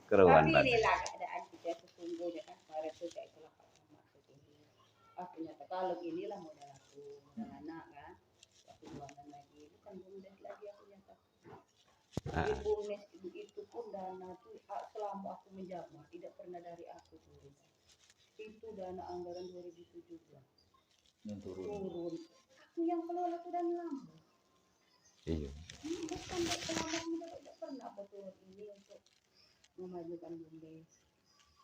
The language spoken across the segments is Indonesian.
Keruan Tapi inilah keadaan kita sesungguhnya kan. Kemarin tuh saya itulah maksud ini. Aku nyata kalau inilah modal aku, modal anak kan. Aku jualan lagi, bukan bumdes lagi aku nyata. Di bumdes itu pun dana tuh selama aku menjabat tidak pernah dari aku turun. Itu dana anggaran 2017 yang turun. Aku yang kelola sudah lama. Iya. Bukan selama tidak pernah aku turun ini untuk memajukan bumdes.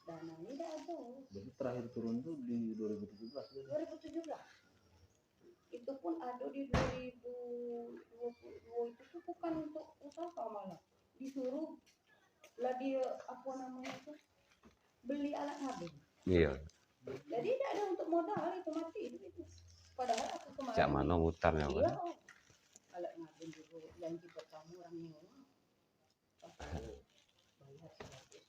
Dana ini tidak ada. Jadi terakhir turun tuh di 2017. 2017. Itu pun ada di 2022 itu tuh bukan untuk usaha malah. Disuruh lagi apa namanya itu beli alat ngabing. Iya. Jadi tidak ada untuk modal itu mati itu. Padahal aku kemarin. Cak mana mutarnya Iya. Pak? Alat ngabing dulu janji pertama orang nyewa. Bayar 100.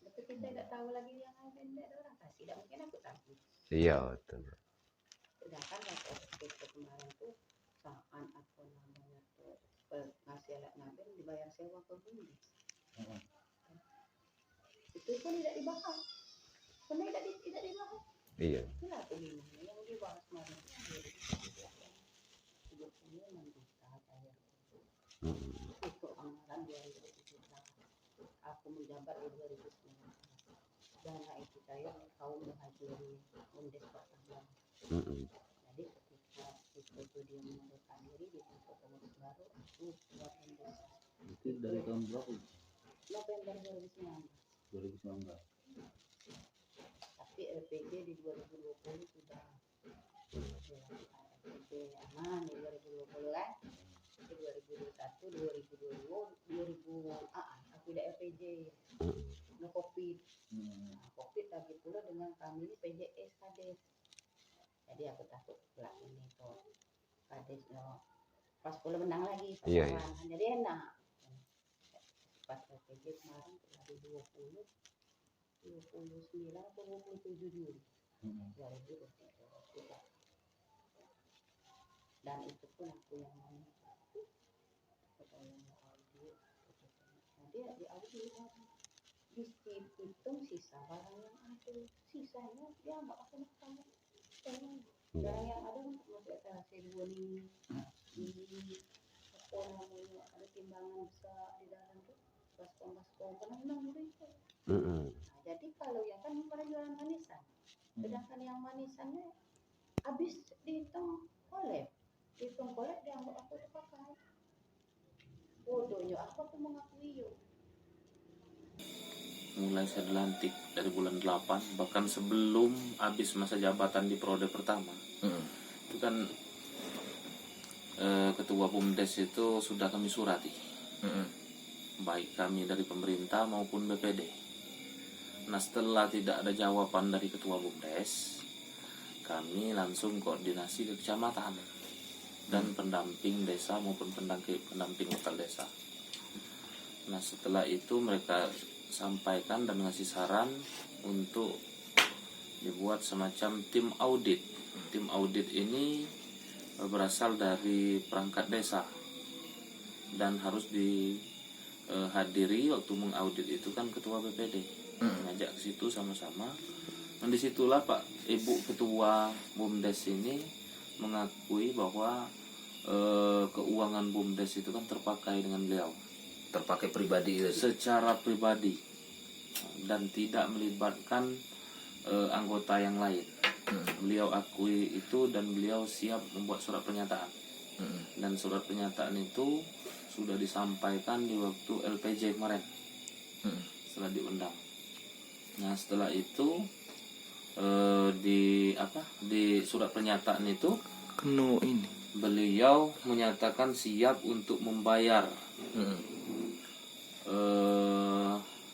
Tapi kita tidak tahu lagi yang ngabing tidak ada orang kasih. Tidak mungkin aku kasih. Iya betul. Sedangkan waktu itu kemarin tuh saat apa namanya tuh ngasih alat ngabing dibayar sewa ke bumdes. Itu pun tidak dibahas. Karena tidak dibahas. Iya. Itulah aku bingung yang dibahas kemarin. Sebetulnya mendusta saya. Itu anggaran 2017. Aku menjabat di 2019. Dana itu saya kaum menghadiri bumdes pertama. Jadi ketika itu dia mengundurkan diri di bentuk pengurus baru, aku buat bumdes. Itu dari tahun berapa? November 2019. Tapi LPG di 2020 sudah LPG aman di 2020 kan. Di 2021, 2022, aku udah LPG. No COVID. COVID lagi pula dengan kami ini PJS Kades. Jadi aku takut pula ini tuh Kades pas pula menang lagi pas jadi enak. Pas LPG kemarin dari 29 atau 27 Juli 2023. Dan itu pun aku yang mau jadi di audit dihitung sisa barang yang ada, sisanya dia nggak pakai mahkamah. Barang yang ada untuk masuk etalase 2 ini apa namanya ada timbangan besar di dalam tuh baskom pernah itu. Jadi kalau yang kan pada jualan manisan, sedangkan yang manisannya habis dihitung kolek dianggap aku terpakai. Bodohnya aku tuh mengakui yuk. Mulai saya dilantik dari bulan 8, bahkan sebelum habis masa jabatan di periode pertama. Itu kan ketua BUMDes itu sudah kami surati. Baik kami dari pemerintah maupun BPD. Nah setelah tidak ada jawaban dari ketua BUMDes, kami langsung koordinasi ke kecamatan dan pendamping desa maupun pendamping lokal desa. Nah setelah itu mereka sampaikan dan ngasih saran untuk dibuat semacam tim audit. Tim audit ini berasal dari perangkat desa dan harus dihadiri waktu mengaudit itu kan ketua BPD ngajak ke situ sama-sama. Dan disitulah Pak Ibu Ketua BUMDes ini mengakui bahwa keuangan BUMDes itu kan terpakai dengan beliau. Terpakai pribadi secara pribadi dan tidak melibatkan anggota yang lain. Beliau akui itu dan beliau siap membuat surat pernyataan. Dan surat pernyataan itu sudah disampaikan di waktu LPJ kemarin setelah diundang. Nah setelah itu di surat pernyataan itu beliau menyatakan siap untuk membayar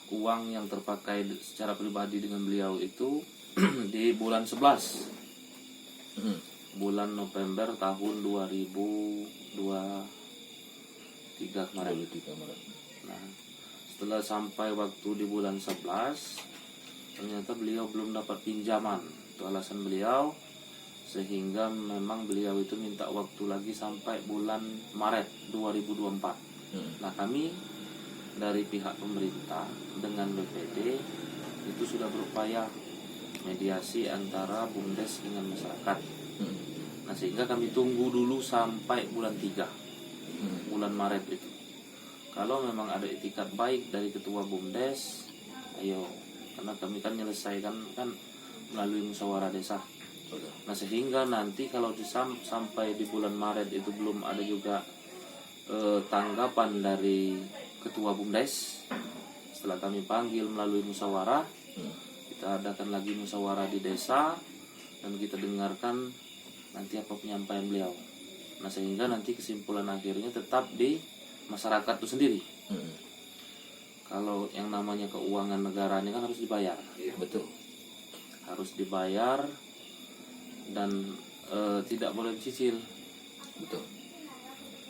uang yang terpakai secara pribadi dengan beliau itu di bulan 11 bulan November tahun 2023 kemarin. Nah setelah sampai waktu di bulan 11 ternyata beliau belum dapat pinjaman. Itu alasan beliau, sehingga memang beliau itu minta waktu lagi sampai bulan Maret 2024 Nah, kami dari pihak pemerintah dengan BPD itu sudah berupaya mediasi antara BUMDes dengan masyarakat. Nah, sehingga kami tunggu dulu sampai bulan 3, bulan Maret itu. Kalau memang ada itikat baik dari ketua BUMDes, ayo, karena kami kan menyelesaikan kan melalui musyawarah desa. Nah, sehingga nanti kalau sampai di bulan Maret itu belum ada juga tanggapan dari ketua BUMDes, setelah kami panggil melalui musyawarah, kita adakan lagi musyawarah di desa dan kita dengarkan nanti apa penyampaian beliau. Nah, sehingga nanti kesimpulan akhirnya tetap di masyarakat itu sendiri. Kalau yang namanya keuangan negara ini kan harus dibayar. Betul. Harus dibayar dan tidak boleh dicicil. Betul.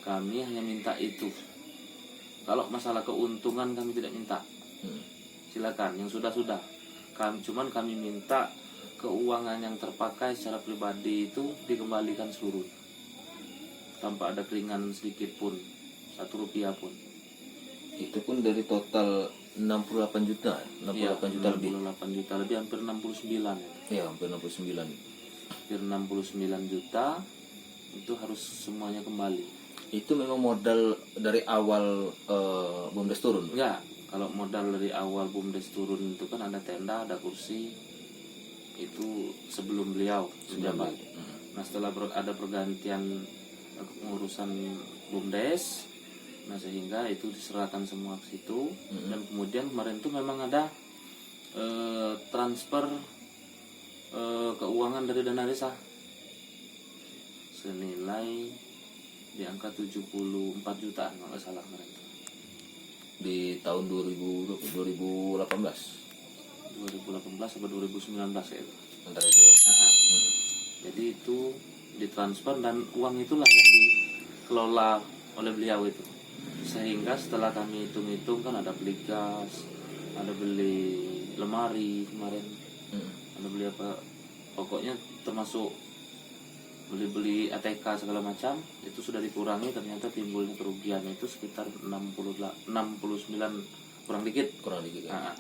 Kami hanya minta itu. Kalau masalah keuntungan kami tidak minta. Silakan yang sudah-sudah. Cuman kami minta keuangan yang terpakai secara pribadi itu dikembalikan seluruh, tanpa ada keringan sedikit pun, 1 rupiah pun. Itu pun dari total 68 juta, 68 juta lebih. 68 juta lebih, hampir 69 ya. Ya, hampir 69. Hampir 69 juta itu harus semuanya kembali. Itu memang modal dari awal BUMDes turun. Enggak, kalau modal dari awal BUMDes turun itu kan ada tenda, ada kursi. Itu sebelum beliau menjabat. Nah, setelah ada pergantian pengurusan BUMDes, nah sehingga itu diserahkan semua ke situ. Dan kemudian kemarin itu memang ada transfer keuangan dari dana desa senilai di angka 74 jutaan kalau nggak salah kemarin itu. Di tahun 2018 atau 2019 ya itu. antara itu ya. Jadi itu ditransfer dan uang itulah yang dikelola oleh beliau itu. Sehingga setelah kami hitung-hitung kan ada beli gas, ada beli lemari kemarin, ada beli apa, pokoknya termasuk beli ATK segala macam, itu sudah dikurangi, ternyata timbulnya kerugian itu sekitar 69 kurang dikit. Ya.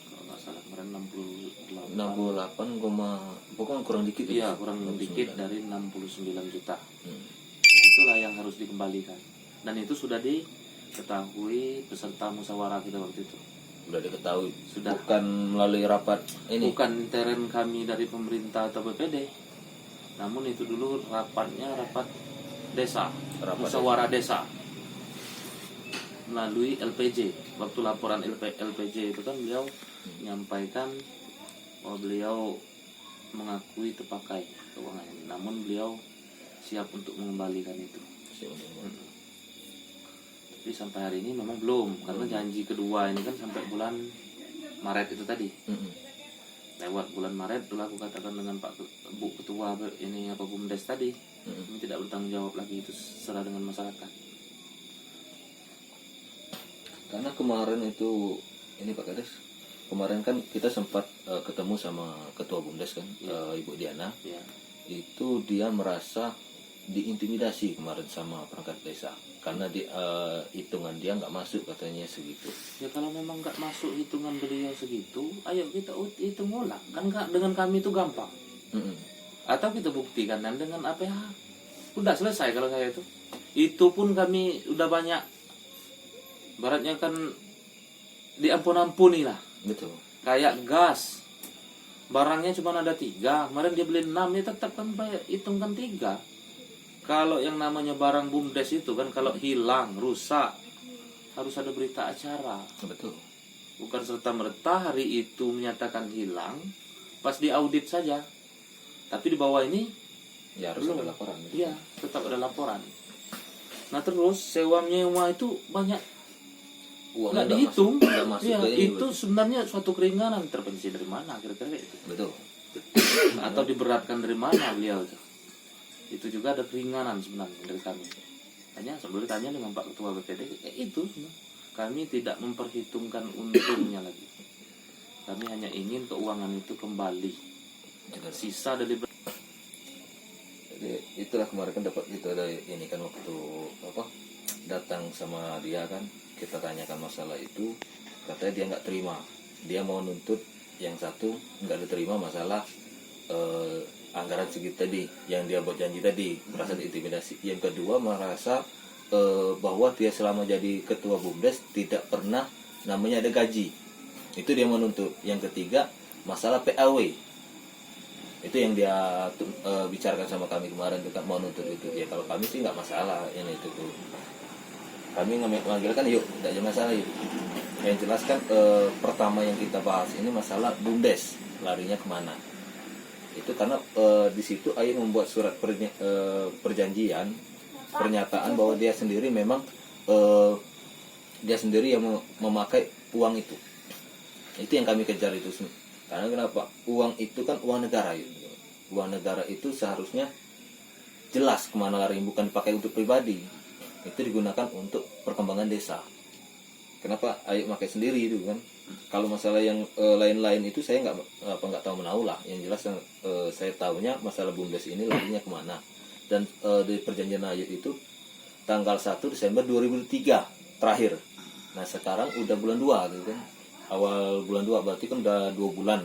Kalau nggak salah kemarin 68 pokoknya kurang dikit. Iya, kurang 69. dikit dari 69 juta. Nah, itulah yang harus dikembalikan. Dan itu sudah diketahui peserta musyawarah kita waktu itu. Sudah diketahui. Sudah. Bukan melalui rapat ini. Bukan intern kami dari pemerintah atau BPD. Namun itu dulu rapat desa, musyawarah desa. Melalui LPJ. Waktu laporan LPJ itu kan beliau menyampaikan bahwa beliau mengakui terpakai keuangan ini. Namun beliau siap untuk mengembalikan itu. Tapi sampai hari ini memang belum, karena janji kedua ini kan sampai bulan Maret itu tadi. Lewat bulan Maret dulu aku katakan dengan Pak Bu Ketua ini apa BUMDes tadi, ini tidak bertanggung jawab lagi, itu serah dengan masyarakat. Karena kemarin itu ini Pak Kades, kemarin kan kita sempat ketemu sama Ketua BUMDes kan, Ibu Diana. Ya. Itu dia merasa diintimidasi kemarin sama perangkat desa karena hitungan dia nggak masuk katanya segitu. Ya kalau memang nggak masuk hitungan beliau segitu, ayo kita hitung ulang. Kan dengan kami itu gampang. Atau kita buktikan dan dengan APH. Udah selesai kalau saya itu. Itu pun kami udah banyak. Baratnya kan diampun-ampuni lah. Betul. Kayak gas. Barangnya cuma ada 3. Kemarin dia beli 6, ya tetap kan hitungkan 3. Kalau yang namanya barang BUMDes itu kan kalau hilang, rusak, harus ada berita acara. Betul. Bukan serta-merta hari itu menyatakan hilang, pas diaudit saja. Tapi di bawah ini Ya harus belum. ada laporan. Iya, tetap ada laporan. Nah terus sewa nyewa itu banyak Uangnya nggak nggak dihitung. masuk, nggak masuk Iya, ke ini, itu sebenarnya suatu keringanan, terpencil dari mana kira-kira itu. betul. Atau diberatkan dari mana beliau itu juga ada keringanan sebenarnya dari kami. Hanya sebelum tanya dengan Pak Ketua BPD, itu kami tidak memperhitungkan untungnya lagi. Kami hanya ingin keuangan itu kembali. Sisa dari Jadi itulah kemarin kan dapat itu ada ini kan waktu apa datang sama dia kan, kita tanyakan masalah itu, katanya dia nggak terima, dia mau nuntut yang satu nggak diterima masalah anggaran segitu tadi yang dia buat janji tadi, merasa diintimidasi. Yang kedua merasa bahwa dia selama jadi ketua BUMDes tidak pernah namanya ada gaji, itu dia menuntut. Yang ketiga masalah PAW, itu yang dia bicarakan sama kami kemarin, tetap mau nuntut itu. Ya kalau kami sih nggak masalah ini itu tuh, kami memanggil kan yuk, tidak ada masalah yuk. Yang jelas kan pertama yang kita bahas ini masalah BUMDes larinya kemana. Itu karena di situ Ayu membuat surat perjanjian, pernyataan bahwa dia sendiri memang dia sendiri yang memakai uang itu. Itu yang kami kejar itu. Karena kenapa? Uang itu kan uang negara ya. Uang negara itu seharusnya jelas kemana lari, bukan dipakai untuk pribadi. Itu digunakan untuk perkembangan desa. Kenapa Ayu pakai sendiri itu kan? Kalau masalah yang lain-lain itu saya nggak tahu menau lah. Yang jelas saya tahunya masalah BUMDes ini larinya kemana. Dan di perjanjian Ayu itu tanggal 1 Desember 2003 terakhir. Nah sekarang udah bulan 2 gitu kan. Awal bulan 2 berarti kan udah 2 bulan.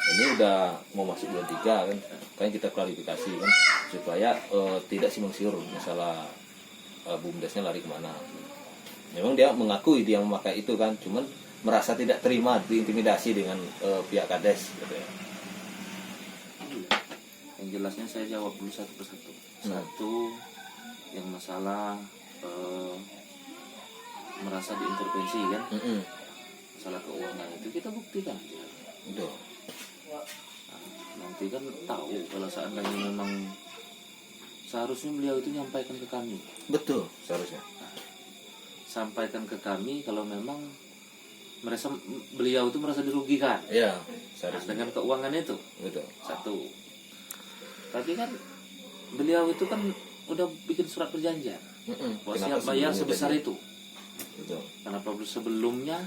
Ini udah mau masuk bulan 3 kan. Kan kita klarifikasi kan supaya tidak simpang siur masalah BUMDesnya lari kemana. Memang dia mengakui dia memakai itu kan, cuman merasa tidak terima, diintimidasi dengan pihak Kades gitu ya. Yang jelasnya saya jawab dulu satu persatu. Satu yang masalah merasa diintervensi kan, masalah keuangan itu kita buktikan. Betul. Nanti kan tahu kalau seandainya memang seharusnya beliau itu nyampaikan ke kami. Betul, seharusnya. Sampaikan ke kami kalau memang beliau itu merasa dirugikan. Iya, seharusnya. Dengan keuangan itu. Betul. Satu. Tapi kan beliau itu kan udah bikin surat perjanjian. Bahwa siap bayar sebesar itu. Betul. Kenapa sebelumnya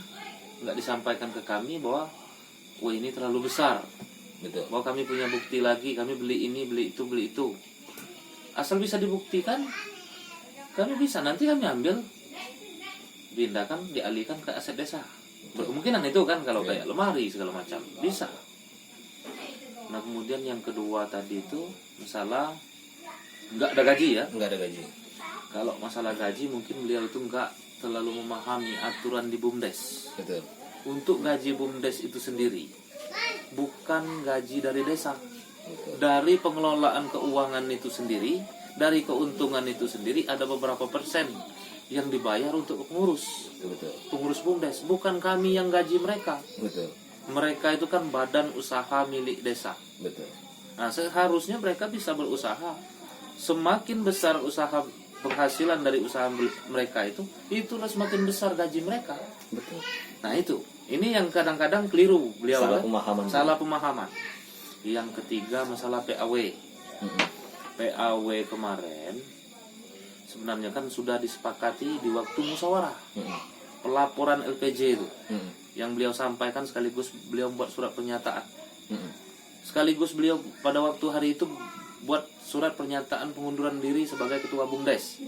nggak disampaikan ke kami bahwa wah ini terlalu besar. Betul. Bahwa kami punya bukti lagi, kami beli ini, beli itu. Asal bisa dibuktikan, kami bisa. Nanti kami ambil, pindahkan, dialihkan ke aset desa. Berkemungkinan itu kan kalau kayak lemari segala macam bisa. Nah kemudian yang kedua tadi itu masalah nggak ada gaji ya. Nggak ada gaji. Kalau masalah gaji mungkin beliau itu nggak terlalu memahami aturan di BUMDes. Betul. Untuk gaji BUMDes itu sendiri bukan gaji dari desa. Betul. Dari pengelolaan keuangan itu sendiri, dari keuntungan itu sendiri ada beberapa persen yang dibayar untuk pengurus. Betul. Pengurus BUMDes, bukan kami yang gaji mereka. Betul. Mereka itu kan badan usaha milik desa. Betul. Nah, seharusnya mereka bisa berusaha. Semakin besar usaha penghasilan dari usaha mereka itulah semakin besar gaji mereka. Betul. Nah, itu. Ini yang kadang-kadang keliru beliau. Salah pemahaman. Salah pemahaman. Yang ketiga masalah PAW. PAW kemarin sebenarnya kan sudah disepakati di waktu musyawarah. Pelaporan LPJ itu. Yang beliau sampaikan sekaligus beliau buat surat pernyataan. Sekaligus beliau pada waktu hari itu buat surat pernyataan pengunduran diri sebagai ketua BUMDes.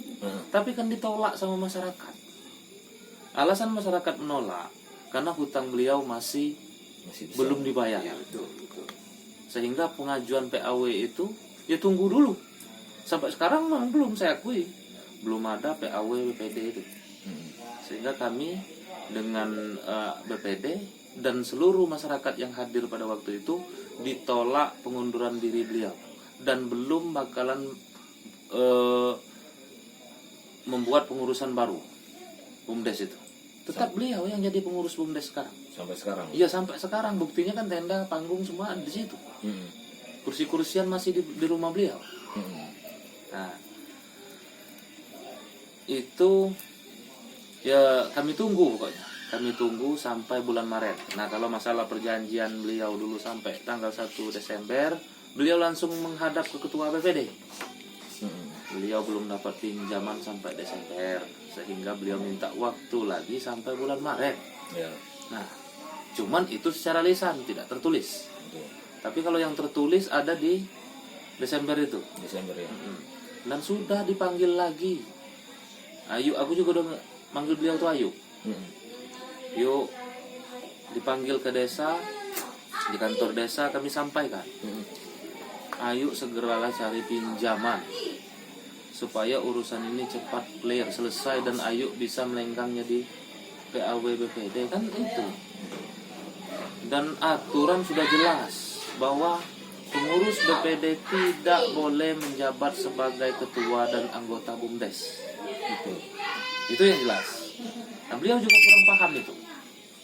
Tapi kan ditolak sama masyarakat. Alasan masyarakat menolak karena hutang beliau masih belum dibayar. Ya, Sehingga pengajuan PAW itu ya tunggu dulu. Sampai sekarang memang belum, saya akui belum ada PAW BPD itu. Sehingga kami dengan BPD dan seluruh masyarakat yang hadir pada waktu itu ditolak pengunduran diri beliau dan belum bakalan membuat pengurusan baru BUMDes itu. Tetap beliau yang jadi pengurus BUMDes sekarang. Sampai sekarang. Iya, sampai sekarang. Buktinya kan tenda, panggung semua ada di situ. Kursi-kursian masih di rumah beliau. Nah, itu ya kami tunggu pokoknya. Kami tunggu sampai bulan Maret. Nah, kalau masalah perjanjian beliau dulu sampai tanggal 1 Desember, beliau langsung menghadap ke ketua BPD. Beliau belum dapat pinjaman sampai Desember, sehingga beliau minta waktu lagi sampai bulan Maret. Ya. Nah, cuman itu secara lisan, tidak tertulis. Tapi kalau yang tertulis ada di Desember itu. Desember ya. Dan sudah dipanggil lagi. Ayu, aku juga udah manggil beliau tuh Ayu. Yuk dipanggil ke desa, di kantor desa kami sampaikan. Ayo segeralah cari pinjaman supaya urusan ini cepat clear, selesai, dan ayo bisa melengkangnya di PAW BPD, kan itu. Dan aturan sudah jelas bahwa pengurus BPD tidak boleh menjabat sebagai ketua dan anggota BUMDes. Itu yang jelas. Nah, beliau juga kurang paham itu.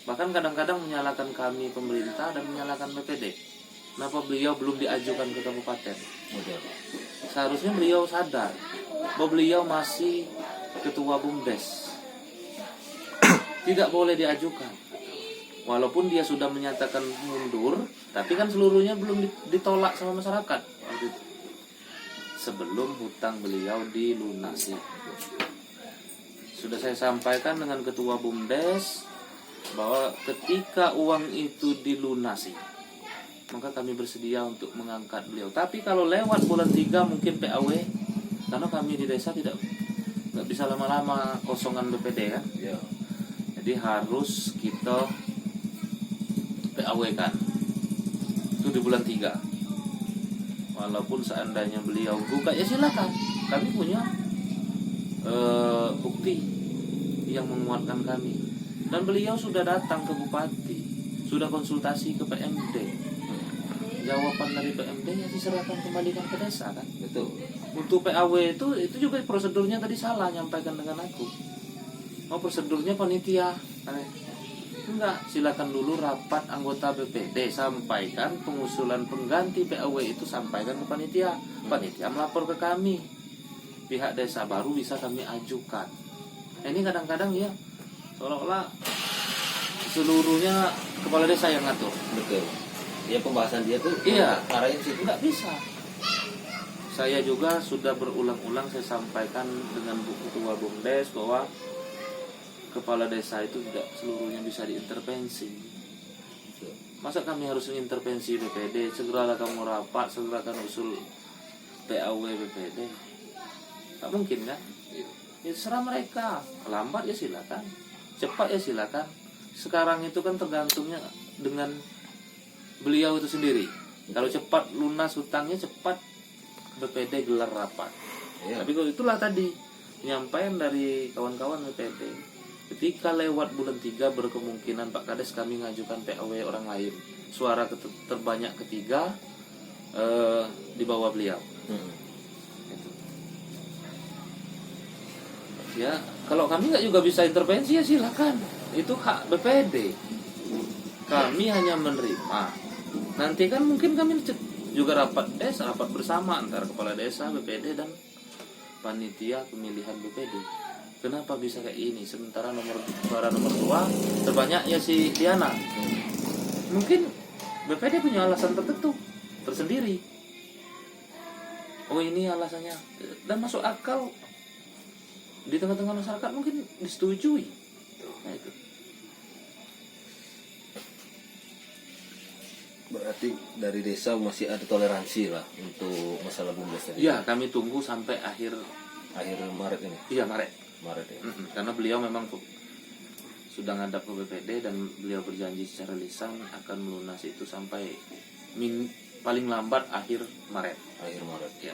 Bahkan kadang-kadang menyalahkan kami pemerintah dan menyalahkan BPD. Kenapa beliau belum diajukan ke kabupaten? Seharusnya beliau sadar bahwa beliau masih ketua BUMDes. Tidak boleh diajukan. Walaupun dia sudah menyatakan mundur, tapi kan seluruhnya belum ditolak sama masyarakat. Sebelum hutang beliau dilunasi. Sudah saya sampaikan dengan ketua BUMDes bahwa ketika uang itu dilunasi, maka kami bersedia untuk mengangkat beliau. Tapi kalau lewat bulan 3 mungkin PAW, karena kami di desa nggak bisa lama-lama kosongan BPD kan. Ya. Jadi harus kita PAW kan. Itu di bulan 3. Walaupun seandainya beliau gugat, ya silakan. Kami punya bukti yang menguatkan kami. Dan beliau sudah datang ke bupati, sudah konsultasi ke PMD. Jawaban dari PMD yang diserahkan kembalikan ke desa kan. Betul. Untuk PAW itu juga prosedurnya tadi salah nyampaikan dengan aku. Oh, prosedurnya panitia. Enggak, silakan dulu rapat anggota BPD, sampaikan pengusulan pengganti PAW itu, sampaikan ke panitia. Panitia melapor ke kami. Pihak desa baru bisa kami ajukan. Nah, ini kadang-kadang ya seolah-olah seluruhnya kepala desa yang ngatur. Betul. Ya pembahasan dia tuh Iya, arahin situ. nggak bisa. Saya juga sudah berulang-ulang saya sampaikan dengan ketua BUMDes bahwa kepala desa itu tidak seluruhnya bisa diintervensi. Masa kami harus mengintervensi BPD? Segeralah kamu rapat, segerakan usul PAW BPD. Tak mungkin kan? Ya serah mereka. Lambat ya silakan, cepat ya silakan. Sekarang itu kan tergantungnya dengan beliau itu sendiri. Kalau cepat lunas hutangnya, cepat BPD gelar rapat. Ya. Tapi kalau itulah tadi penyampaian dari kawan-kawan BPD. Ketika lewat bulan 3 berkemungkinan Pak Kades kami ngajukan PAW orang lain. Suara terbanyak ketiga di bawah beliau. Itu. Ya, kalau kami nggak juga bisa intervensi ya silakan. Itu hak BPD. Kami hanya menerima. Nanti kan mungkin kami juga rapat desa, rapat bersama antara kepala desa, BPD dan panitia pemilihan BPD. Kenapa bisa kayak ini? Sementara suara nomor 2 terbanyaknya si Diana. Mungkin BPD punya alasan tertentu tersendiri. Oh ini alasannya, dan masuk akal di tengah-tengah masyarakat, mungkin disetujui. Nah itu. Berarti dari desa masih ada toleransi lah untuk masalah BUMDes tadi. Ya, kami tunggu sampai akhir Maret ini. Iya Maret Ya. Karena beliau memang sudah ngadap ke BPD dan beliau berjanji secara lisan akan melunasi itu sampai paling lambat akhir Maret. Akhir Maret. Ya.